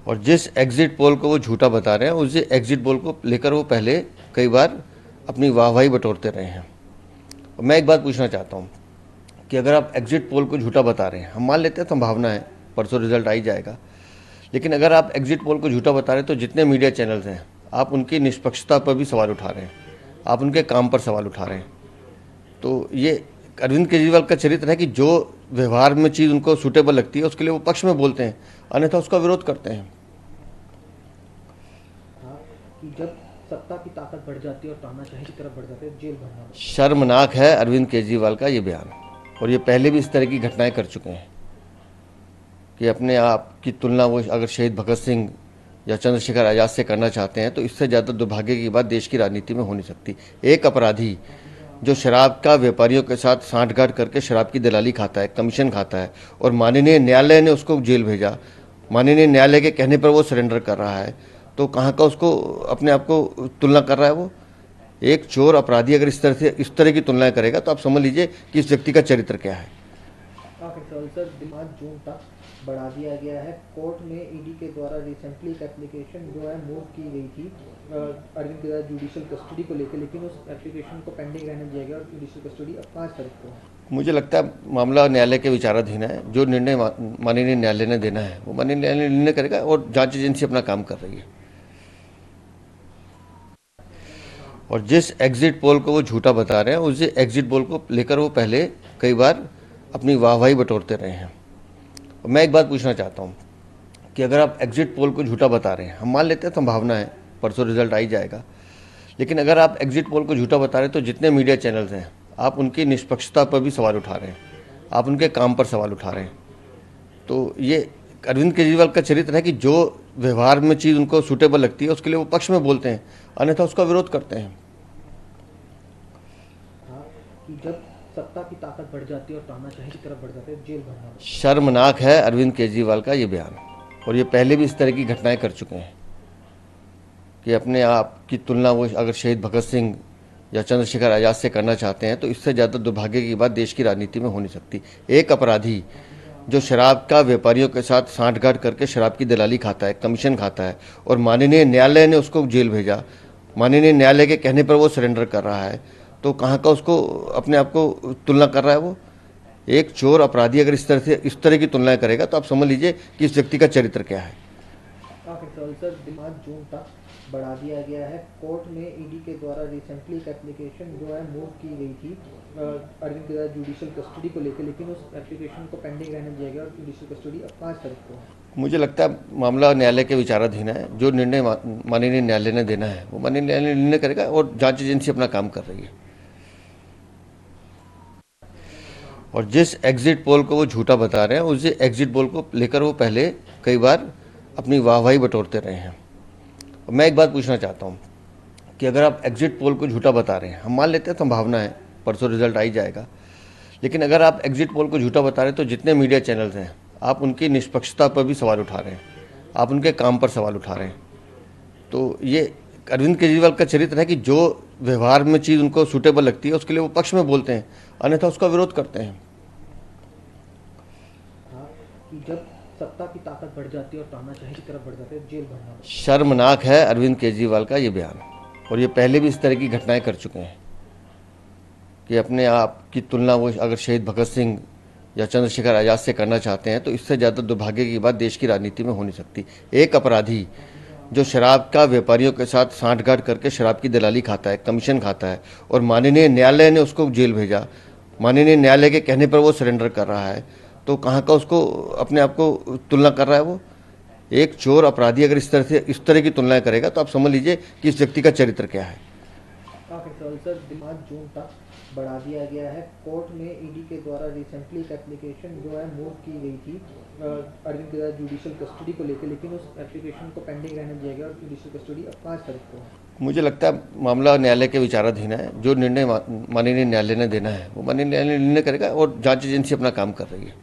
और जिस exit poll को वो झूठा बता रहे हैं, उस एग्जिट पोल को लेकर वो पहले कई बार अपनी वाहवाही बटोरते रहे हैं। और मैं एक बात पूछना चाहता हूँ कि अगर आप एग्जिट पोल को झूठा बता रहे हैं, हम मान लेते हैं संभावना है परसों रिजल्ट आ ही जाएगा, लेकिन अगर आप एग्जिट पोल को झूठा बता रहे हैं तो जितने मीडिया चैनल्स हैं, आप उनकी निष्पक्षता पर भी सवाल उठा रहे हैं, आप उनके काम पर सवाल उठा रहे हैं। तो ये अरविंद केजरीवाल का चरित्र है कि जो व्यवहार में चीज़ उनको सूटेबल लगती है उसके लिए वो पक्ष में बोलते हैं, अन्यथा उसका विरोध करते हैं। कि जब सत्ता की ताकत बढ़ जाती है और तानाशाही की तरफ बढ़ जाते हैं, जेल भरना शर्मनाक है अरविंद केजरीवाल का ये बयान, और ये पहले भी इस तरह की घटनाएं कर चुके हैं कि अपने आप की तुलना वो अगर शहीद भगत सिंह या चंद्रशेखर आज़ाद से करना चाहते हैं तो इससे ज़्यादा दुर्भाग्य की बात देश की राजनीति में हो नहीं सकती। एक अपराधी जो शराब का व्यापारियों के साथ सांठगांठ करके शराब की दलाली खाता है, कमीशन खाता है, और माननीय न्यायालय ने उसको जेल भेजा, माननीय न्यायालय के कहने पर वो सरेंडर कर रहा है, तो कहाँ का उसको अपने आप को तुलना कर रहा है वो। एक चोर अपराधी अगर इस तरह की तुलनाएं करेगा तो आप समझ लीजिए कि इस व्यक्ति का चरित्र क्या है। सर 5 जून तक बढ़ा दिया गया है। कोर्ट में ईडी के द्वारा रिसेंटली एक एप्लीकेशन जो है मूव की गई थी अरविंद केजरीवाल जुडिशियल कस्टडी को लेकर, लेकिन उस एप्लीकेशन को पेंडिंग रहने दिया गया और जुडिशियल कस्टडी अब 5 तारीख को है। मुझे लगता है मामला न्यायालय के विचाराधीन है। जो निर्णय माननीय न्यायालय ने देना है वो माननीय न्यायालय निर्णय करेगा, और जांच एजेंसी अपना काम कर रही है। और जिस एग्जिट पोल को वो झूठा बता रहे हैं, उस एग्जिट पोल को लेकर वो पहले कई बार अपनी वाहवाही बटोरते रहे हैं। और मैं एक बात पूछना चाहता हूँ कि अगर आप एग्जिट पोल को झूठा बता रहे हैं, हम मान लेते हैं संभावना है परसों रिजल्ट आ ही जाएगा, लेकिन अगर आप एग्जिट पोल को झूठा बता रहे हैं तो जितने मीडिया चैनल्स हैं, आप उनकी निष्पक्षता पर भी सवाल उठा रहे हैं, आप उनके काम पर सवाल उठा रहे हैं। तो ये अरविंद केजरीवाल का चरित्र है कि जो व्यवहार में चीज़ उनको सूटेबल लगती है उसके लिए वो पक्ष में बोलते हैं, अन्यथा उसका विरोध करते हैं। कि जब सत्ता की ताकत बढ़ जाती है और तानाशाही की तरफ बढ़ जाते हैं, जेल भरना शर्मनाक है अरविंद केजरीवाल का ये बयान, और ये पहले भी इस तरह की घटनाएं कर चुके हैं कि अपने आप की तुलना वो अगर शहीद भगत सिंह या चंद्रशेखर आज़ाद से करना चाहते हैं तो इससे ज़्यादा दुर्भाग्य की बात देश की राजनीति में हो नहीं सकती। एक अपराधी जो शराब का व्यापारियों के साथ सांठगांठ करके शराब की दलाली खाता है, कमीशन खाता है, और माननीय न्यायालय ने उसको जेल भेजा, माननीय न्यायालय के कहने पर वो सरेंडर कर रहा है, तो कहाँ का उसको अपने आप को तुलना कर रहा है वो। एक चोर अपराधी अगर इस तरह की तुलनाएं करेगा तो आप समझ लीजिए कि इस व्यक्ति का चरित्र क्या है। सर 5 जून तक बढ़ा दिया गया है। कोर्ट में ईडी के द्वारा रिसेंटली एक एप्लीकेशन जो है मूव की गई थी अरविंद केजरीवाल जुडिशियल कस्टडी को लेकर, लेकिन उस एप्लीकेशन को पेंडिंग रहने दिया गया और जुडिशियल कस्टडी अब 5 तारीख को है। मुझे लगता है मामला न्यायालय के विचाराधीन है। जो निर्णय माननीय न्यायालय ने देना है वो माननीय न्यायालय निर्णय करेगा, और जांच एजेंसी अपना काम कर रही है। और जिस एग्जिट पोल को वो झूठा बता रहे हैं, उस एग्जिट पोल को लेकर वो पहले कई बार अपनी वाहवाही बटोरते रहे हैं। और मैं एक बात पूछना चाहता हूँ कि अगर आप एग्जिट पोल को झूठा बता रहे हैं, हम मान लेते हैं संभावना है परसों रिजल्ट आ ही जाएगा, लेकिन अगर आप एग्जिट पोल को झूठा बता रहे हैं तो जितने मीडिया चैनल्स हैं, आप उनकी निष्पक्षता पर भी सवाल उठा रहे हैं, आप उनके काम पर सवाल उठा रहे हैं। तो ये अरविंद केजरीवाल का चरित्र है कि जो व्यवहार में चीज़ उनको सूटेबल लगती है उसके लिए वो पक्ष में बोलते हैं, अन्यथा उसका विरोध करते हैं। कि जब सत्ता की ताकत बढ़ जाती है और तानाशाही की तरफ बढ़ जाते हैं, जेल भरना शर्मनाक है अरविंद केजरीवाल का ये बयान, और ये पहले भी इस तरह की घटनाएं कर चुके हैं कि अपने आप की तुलना वो अगर शहीद भगत सिंह या चंद्रशेखर आज़ाद से करना चाहते हैं तो इससे ज़्यादा दुर्भाग्य की बात देश की राजनीति में हो नहीं सकती। एक अपराधी जो शराब का व्यापारियों के साथ सांठगांठ करके शराब की दलाली खाता है, कमीशन खाता है, और माननीय न्यायालय ने उसको जेल भेजा, माननीय न्यायालय के कहने पर वो सरेंडर कर रहा है, तो कहाँ का उसको अपने आप को तुलना कर रहा है वो। एक चोर अपराधी अगर इस तरह की तुलनाएं करेगा तो आप समझ लीजिए कि इस व्यक्ति का चरित्र क्या है। सर 5 जून तक बढ़ा दिया गया है। कोर्ट में ईडी के द्वारा रिसेंटली एक एप्लीकेशन जो है मूव की गई थी अरविंद केजरीवाल जुडिशियल कस्टडी को लेकर, लेकिन उस एप्लीकेशन को पेंडिंग रहने दिया गया और जुडिशियल कस्टडी अब 5 तारीख को है। मुझे लगता है मामला न्यायालय के विचाराधीन है। जो निर्णय माननीय न्यायालय ने देना है वो माननीय न्यायालय निर्णय करेगा, और जांच एजेंसी अपना काम कर रही है।